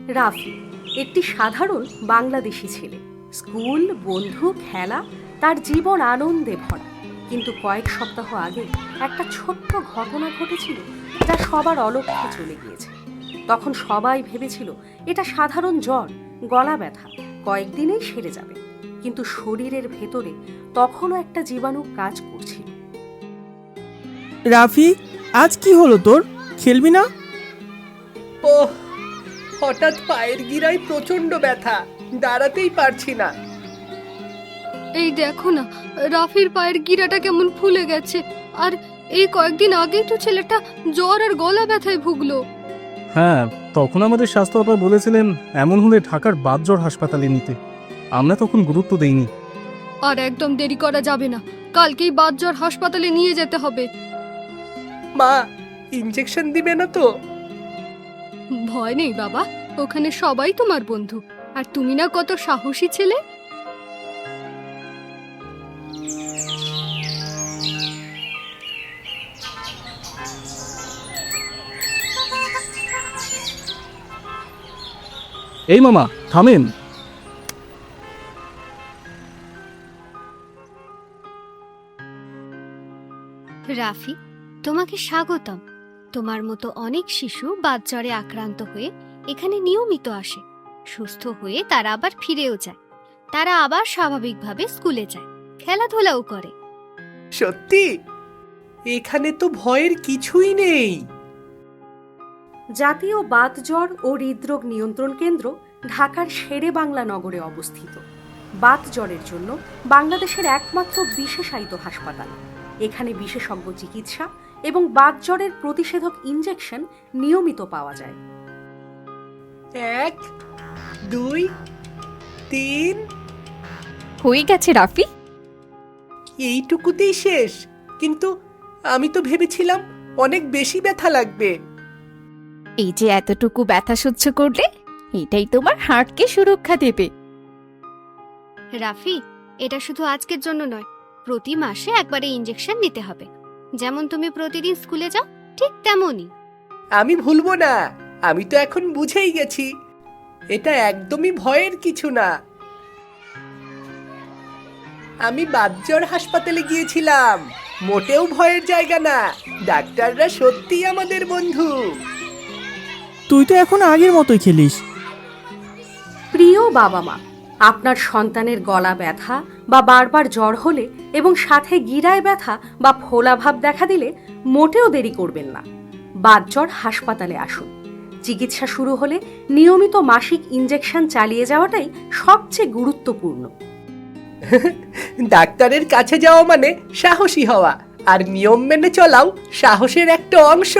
রাফি একটি সাধারণ বাংলাদেশি ছেলে। স্কুল, বন্ধু, খেলা, তার জীবন আনন্দে ভরা। কিন্তু কয়েক সপ্তাহ আগে একটা ছোট্ট ঘটনা ঘটেছিল যা সবার অলক্ষ্যে চলে গিয়েছে। তখন সবাই ভেবেছিল এটা সাধারণ জ্বর, গলা ব্যথা, কয়েকদিনেই সেরে যাবে। কিন্তু শরীরের ভেতরে তখনও একটা জীবাণু কাজ করছিল। রাফি, আজ কি হলো তোর? খেলবি না? ওহ, হঠাৎ পায়ের গিরায় প্রচন্ড ব্যথা, দাঁড়াতেই পারছি না। এই দেখো না, রাফির পায়ের গিরাটা কেমন ফুলে গেছে। আর এই কয়েকদিন আগেই তো ছেলেটা জ্বর আর গলা ব্যথায় ভুগলো। হ্যাঁ, তখন আমাদের স্বাস্থ্য বাবা বলেছিলেন এমন হলে ঢাকার বাতজ্বর হাসপাতালে নিতে। আমরা তখন গুরুত্ব দেইনি। আর একদম দেরি করা যাবে না, কালকেই বাতজ্বর হাসপাতালে নিয়ে যেতে হবে। মা, ইনজেকশন দিবে না তো? ভয় নেই বাবা, ওখানে সবাই তোমার বন্ধু। আর তুমি না কত সাহসী ছেলে। এই মামা, থামেন। রাফি, তোমাকে স্বাগতম। তোমার মতো অনেক শিশু বাতজ্বরে আক্রান্ত হয়ে এখানে নিয়মিত আসে। সুস্থ হয়ে তারা আবার ফিরেও যায়। তারা আবার স্বাভাবিকভাবে স্কুলে যায়, খেলাধুলাও করে। সত্যি? এখানে তো ভয়ের কিছুই নেই। জাতীয় বাতজ্বর ও হৃদরোগ নিয়ন্ত্রণ কেন্দ্র ঢাকার শেরে বাংলা নগরে অবস্থিত। বাতজ্বরের জন্য বাংলাদেশের একমাত্র বিশেষায়িত হাসপাতাল। এখানে বিশেষজ্ঞ চিকিৎসা এবং বাতজ্বরের প্রতিষেধক ইনজেকশন নিয়মিত পাওয়া যায়। 1, 2, 3। হয়ে গেছে রাফি। এইটুকুতেই শেষ? কিন্তু আমি তো ভেবেছিলাম অনেক বেশি ব্যথা লাগবে। এই যে এতটুকু ব্যথা সহ্য করলে, এটাই তোমার হার্টকে সুরক্ষা দেবে। রাফি, এটা শুধু আজকের জন্য নয়, প্রতি মাসে একবারে ইনজেকশন নিতে হবে। যেমন তুমি প্রতিদিন স্কুলে যাও, ঠিক তেমনই। আমি ভুলবো না। আমি তো এখন বুঝেই গেছি এটা একদমই ভয়ের কিছু না। আমি বাতজ্বর হাসপাতালে গিয়েছিলাম, মোটেও ভয়ের জায়গা না। ডাক্তাররা সত্যিই আমাদের বন্ধু। তুই তো এখন আগের মতোই খেলিস। প্রিয় বাবা মা, আপনার সন্তানের গলা ব্যথা বা বারবার জ্বর হলে এবং সাথে গিরায় ব্যথা বা ফোলাভাব দেখা দিলে মোটেও দেরি করবেন না। বাতজ্বর হাসপাতালে আসুন। চিকিৎসা শুরু হলে নিয়মিত মাসিক ইনজেকশন চালিয়ে যাওয়াটাই সবচেয়ে গুরুত্বপূর্ণ। ডাক্তারের কাছে যাওয়া মানে সাহসী হওয়া, আর নিয়ম মেনে চলাও সাহসের একটা অংশ।